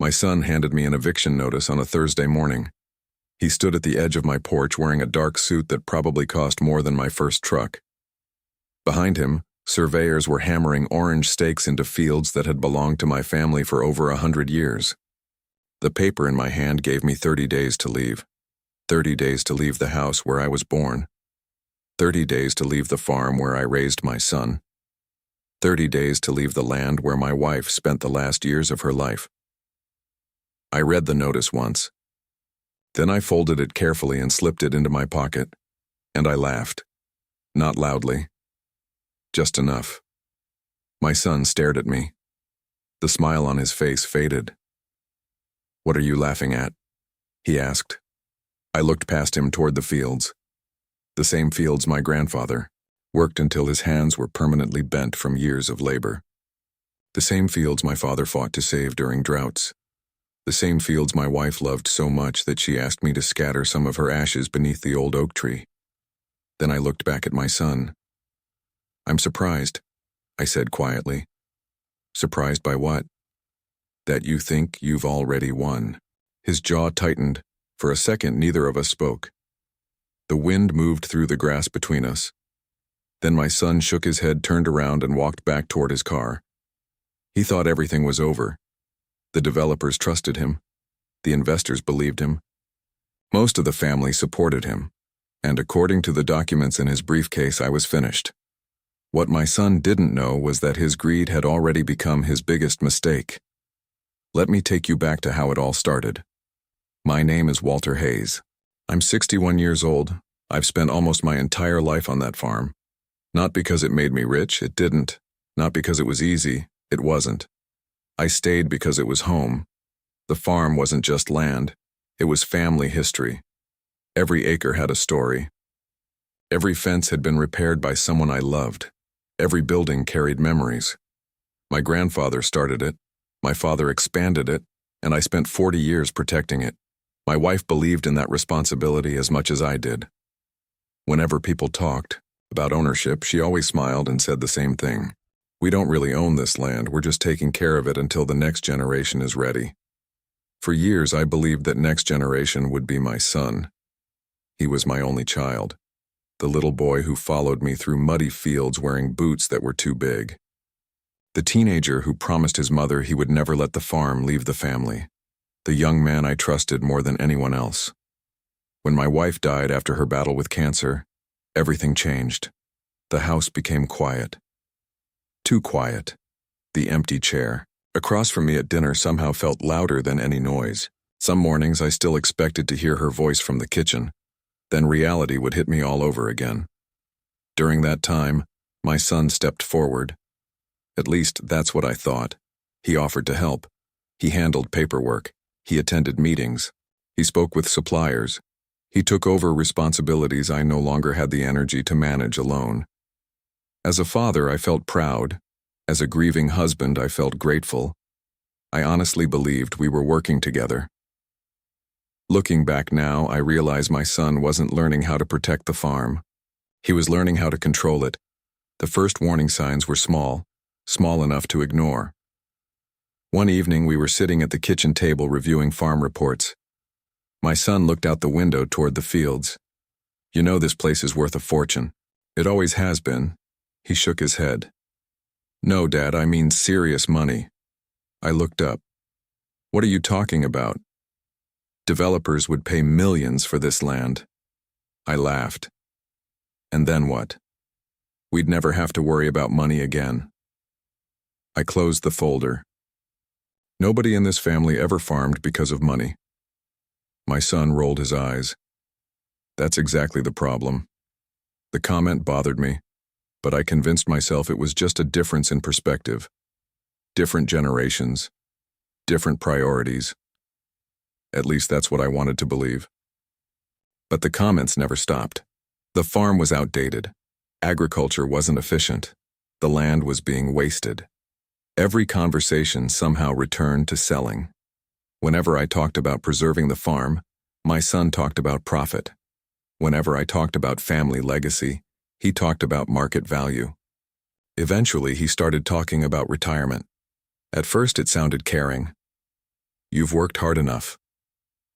My son handed me an eviction notice on a Thursday morning. He stood at the edge of my porch wearing a dark suit that probably cost more than my first truck. Behind him, surveyors were hammering orange stakes into fields that had belonged to my family for over 100 years. The paper in my hand gave me 30 days to leave. 30 days to leave the house where I was born. 30 days to leave the farm where I raised my son. 30 days to leave the land where my wife spent the last years of her life. I read the notice once. Then I folded it carefully and slipped it into my pocket, and I laughed. Not loudly. Just enough. My son stared at me. The smile on his face faded. "What are you laughing at?" he asked. I looked past him toward the fields. The same fields my grandfather worked until his hands were permanently bent from years of labor. The same fields my father fought to save during droughts. The same fields my wife loved so much that she asked me to scatter some of her ashes beneath the old oak tree. Then I looked back at my son. "I'm surprised," I said quietly. "Surprised by what?" "That you think you've already won." His jaw tightened. For a second, neither of us spoke. The wind moved through the grass between us. Then my son shook his head, turned around, and walked back toward his car. He thought everything was over. The developers trusted him. The investors believed him. Most of the family supported him. And according to the documents in his briefcase, I was finished. What my son didn't know was that his greed had already become his biggest mistake. Let me take you back to how it all started. My name is Walter Hayes. I'm 61 years old. I've spent almost my entire life on that farm. Not because it made me rich, it didn't. Not because it was easy, it wasn't. I stayed because it was home. The farm wasn't just land, it was family history. Every acre had a story. Every fence had been repaired by someone I loved. Every building carried memories. My grandfather started it, my father expanded it, and I spent 40 years protecting it. My wife believed in that responsibility as much as I did. Whenever people talked about ownership, she always smiled and said the same thing. "We don't really own this land, we're just taking care of it until the next generation is ready." For years, I believed that next generation would be my son. He was my only child, the little boy who followed me through muddy fields wearing boots that were too big. The teenager who promised his mother he would never let the farm leave the family. The young man I trusted more than anyone else. When my wife died after her battle with cancer, everything changed. The house became quiet. Too quiet. The empty chair across from me at dinner somehow felt louder than any noise. Some mornings I still expected to hear her voice from the kitchen. Then reality would hit me all over again. During that time, my son stepped forward. At least that's what I thought. He offered to help. He handled paperwork. He attended meetings. He spoke with suppliers. He took over responsibilities I no longer had the energy to manage alone. As a father, I felt proud. As a grieving husband, I felt grateful. I honestly believed we were working together. Looking back now, I realize my son wasn't learning how to protect the farm. He was learning how to control it. The first warning signs were small enough to ignore. One evening, we were sitting at the kitchen table reviewing farm reports. My son looked out the window toward the fields. "You know this place is worth a fortune." "It always has been." He shook his head. "No, Dad, I mean serious money." I looked up. "What are you talking about?" "Developers would pay millions for this land." I laughed. "And then what?" "We'd never have to worry about money again." I closed the folder. Nobody in this family ever farmed because of money. My son rolled his eyes. That's exactly the problem. The comment bothered me, but I convinced myself it was just a difference in perspective. Different generations, different priorities. At least that's what I wanted to believe. But the comments never stopped. The farm was outdated. Agriculture wasn't efficient. The land was being wasted. Every conversation somehow returned to selling. Whenever I talked about preserving the farm, my son talked about profit. Whenever I talked about family legacy, he talked about market value. Eventually, he started talking about retirement. At first, it sounded caring. You've worked hard enough.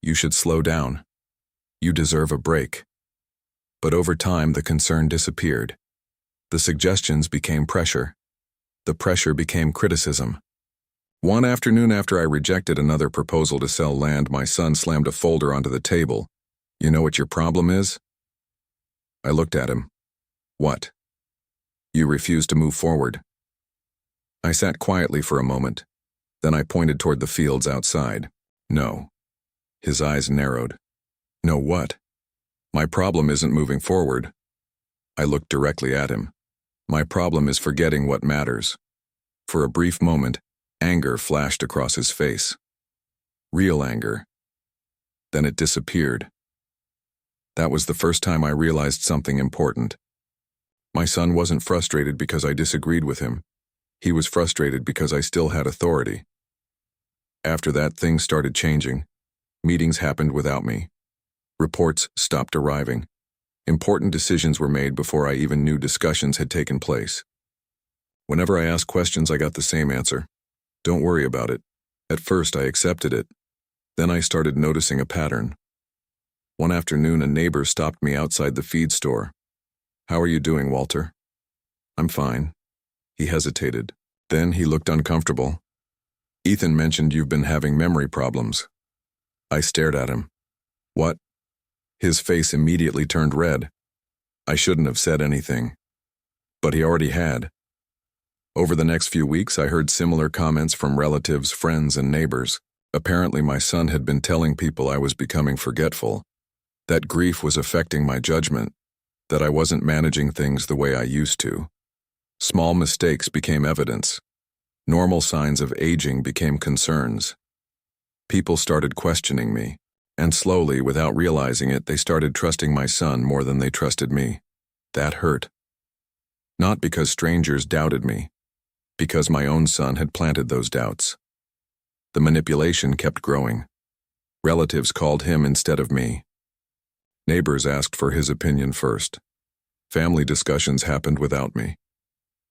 You should slow down. You deserve a break. But over time, the concern disappeared. The suggestions became pressure. The pressure became criticism. One afternoon after I rejected another proposal to sell land, my son slammed a folder onto the table. You know what your problem is? I looked at him. What? You refuse to move forward. I sat quietly for a moment. Then I pointed toward the fields outside. No. His eyes narrowed. No what? My problem isn't moving forward. I looked directly at him. My problem is forgetting what matters. For a brief moment, anger flashed across his face. Real anger. Then it disappeared. That was the first time I realized something important. My son wasn't frustrated because I disagreed with him. He was frustrated because I still had authority. After that, things started changing. Meetings happened without me. Reports stopped arriving. Important decisions were made before I even knew discussions had taken place. Whenever I asked questions, I got the same answer. Don't worry about it. At first, I accepted it. Then I started noticing a pattern. One afternoon, a neighbor stopped me outside the feed store. How are you doing, Walter? I'm fine. He hesitated. Then he looked uncomfortable. Ethan mentioned you've been having memory problems. I stared at him. What? His face immediately turned red. I shouldn't have said anything. But he already had. Over the next few weeks, I heard similar comments from relatives, friends, and neighbors. Apparently, my son had been telling people I was becoming forgetful, that grief was affecting my judgment, that I wasn't managing things the way I used to. Small mistakes became evidence. Normal signs of aging became concerns. People started questioning me, and slowly, without realizing it, they started trusting my son more than they trusted me. That hurt. Not because strangers doubted me, because my own son had planted those doubts. The manipulation kept growing. Relatives called him instead of me. Neighbors asked for his opinion first. Family discussions happened without me.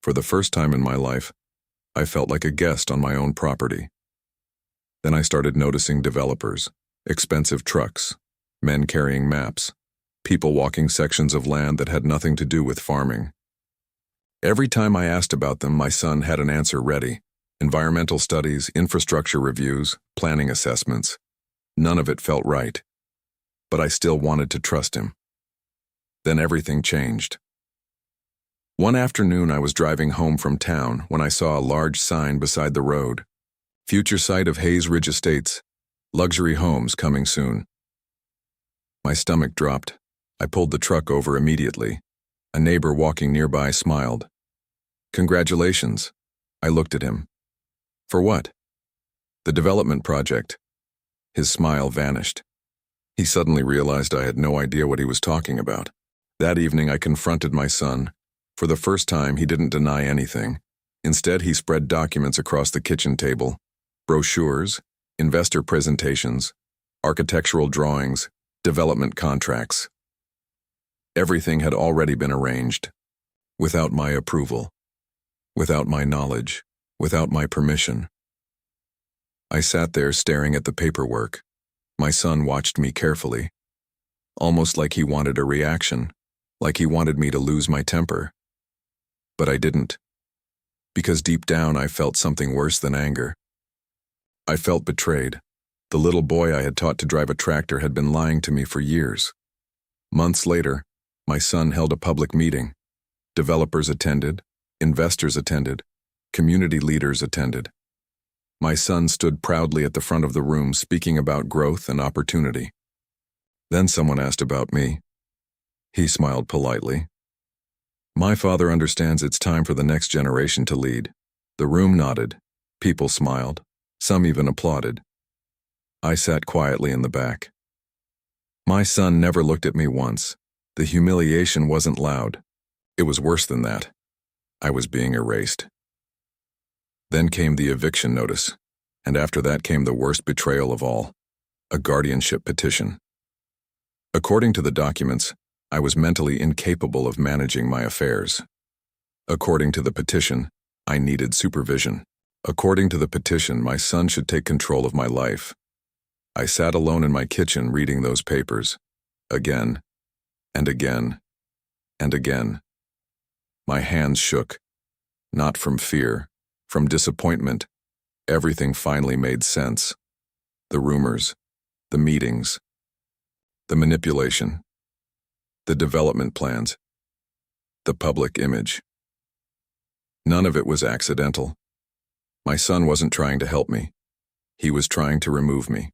For the first time in my life, I felt like a guest on my own property. Then I started noticing developers, expensive trucks, men carrying maps, people walking sections of land that had nothing to do with farming. Every time I asked about them, my son had an answer ready. Environmental studies, infrastructure reviews, planning assessments. None of it felt right. But I still wanted to trust him. Then everything changed. One afternoon, I was driving home from town when I saw a large sign beside the road. Future site of Hayes Ridge Estates. Luxury homes coming soon. My stomach dropped. I pulled the truck over immediately. A neighbor walking nearby smiled. Congratulations. I looked at him. For what? The development project. His smile vanished. He suddenly realized I had no idea what he was talking about. That evening, I confronted my son. For the first time, he didn't deny anything. Instead, he spread documents across the kitchen table. Brochures, investor presentations, architectural drawings, development contracts. Everything had already been arranged. Without my approval. Without my knowledge. Without my permission. I sat there staring at the paperwork. My son watched me carefully. Almost like he wanted a reaction. Like he wanted me to lose my temper. But I didn't. Because deep down I felt something worse than anger. I felt betrayed. The little boy I had taught to drive a tractor had been lying to me for years. Months later, my son held a public meeting. Developers attended, investors attended, community leaders attended. My son stood proudly at the front of the room speaking about growth and opportunity. Then someone asked about me. He smiled politely. My father understands it's time for the next generation to lead. The room nodded. People smiled. Some even applauded. I sat quietly in the back. My son never looked at me once. The humiliation wasn't loud. It was worse than that. I was being erased. Then came the eviction notice, and after that came the worst betrayal of all, a guardianship petition. According to the documents, I was mentally incapable of managing my affairs. According to the petition, I needed supervision. According to the petition, my son should take control of my life. I sat alone in my kitchen reading those papers, again, and again, and again. My hands shook, not from fear, from disappointment. Everything finally made sense. The rumors, the meetings, the manipulation, the development plans, the public image. None of it was accidental. My son wasn't trying to help me. He was trying to remove me.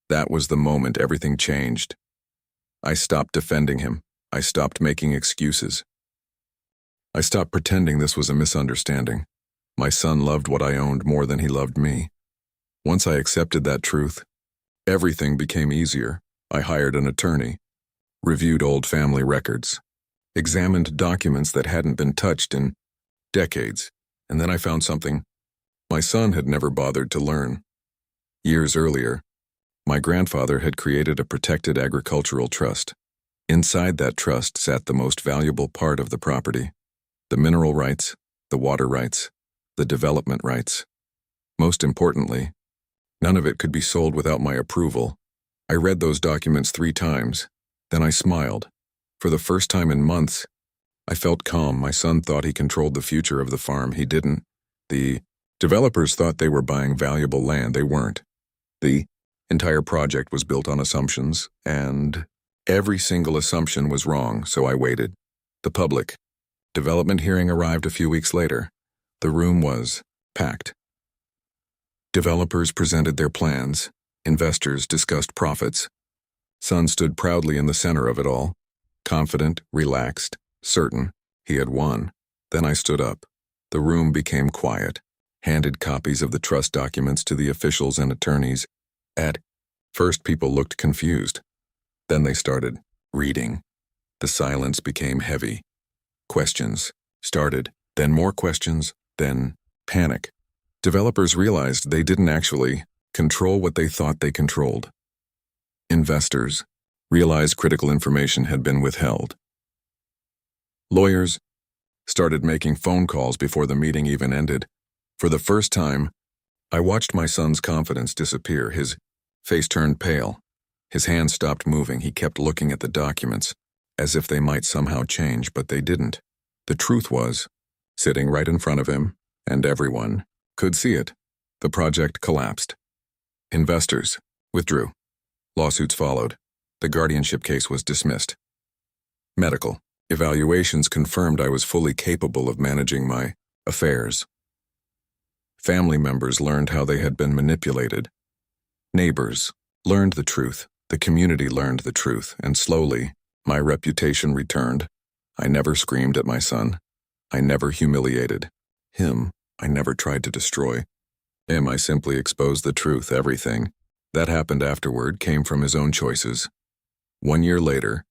That was the moment everything changed. I stopped defending him. I stopped making excuses. I stopped pretending this was a misunderstanding. My son loved what I owned more than he loved me. Once I accepted that truth, everything became easier. I hired an attorney, reviewed old family records, examined documents that hadn't been touched in decades, and then I found something my son had never bothered to learn. Years earlier, my grandfather had created a protected agricultural trust. Inside that trust sat the most valuable part of the property: the mineral rights, the water rights, the development rights. Most importantly, none of it could be sold without my approval. I read those documents 3 times, then I smiled. For the first time in months, I felt calm. My son thought he controlled the future of the farm. He didn't. The developers thought they were buying valuable land. They weren't. The entire project was built on assumptions, and every single assumption was wrong, so I waited. The public development hearing arrived a few weeks later. The room was packed. Developers presented their plans. Investors discussed profits. Son stood proudly in the center of it all, confident, relaxed, certain he had won. Then I stood up. The room became quiet, handed copies of the trust documents to the officials and attorneys. At first, people looked confused. Then they started reading. The silence became heavy. Questions started, then more questions, then panic. Developers realized they didn't actually control what they thought they controlled. Investors realized critical information had been withheld. Lawyers started making phone calls before the meeting even ended. For the first time, I watched my son's confidence disappear. His face turned pale. His hands stopped moving. He kept looking at the documents, as if they might somehow change, but they didn't. The truth was sitting right in front of him, and everyone could see it. The project collapsed. Investors withdrew. Lawsuits followed. The guardianship case was dismissed. Medical evaluations confirmed I was fully capable of managing my affairs. Family members learned how they had been manipulated. Neighbors learned the truth. The community learned the truth, and slowly, my reputation returned. I never screamed at my son. I never humiliated him. I never tried to destroy him. I simply exposed the truth. Everything that happened afterward came from his own choices. 1 year later,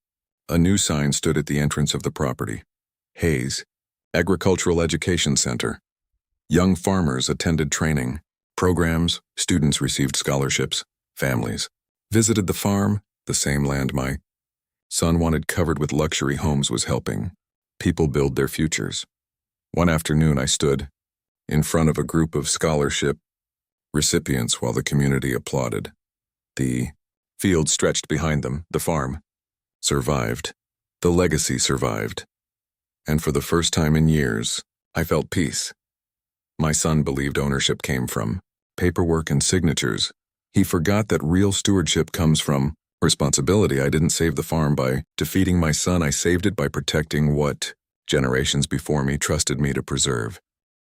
a new sign stood at the entrance of the property. Hayes Agricultural Education Center. Young farmers attended training programs, students received scholarships, families visited the farm. The same land my son wanted covered with luxury homes was helping people build their futures. One afternoon, I stood in front of a group of scholarship recipients while the community applauded. The field stretched behind them. The farm survived. The legacy survived. And for the first time in years, I felt peace. My son believed ownership came from paperwork and signatures. He forgot that real stewardship comes from responsibility. I didn't save the farm by defeating my son. I saved it by protecting what generations before me trusted me to preserve.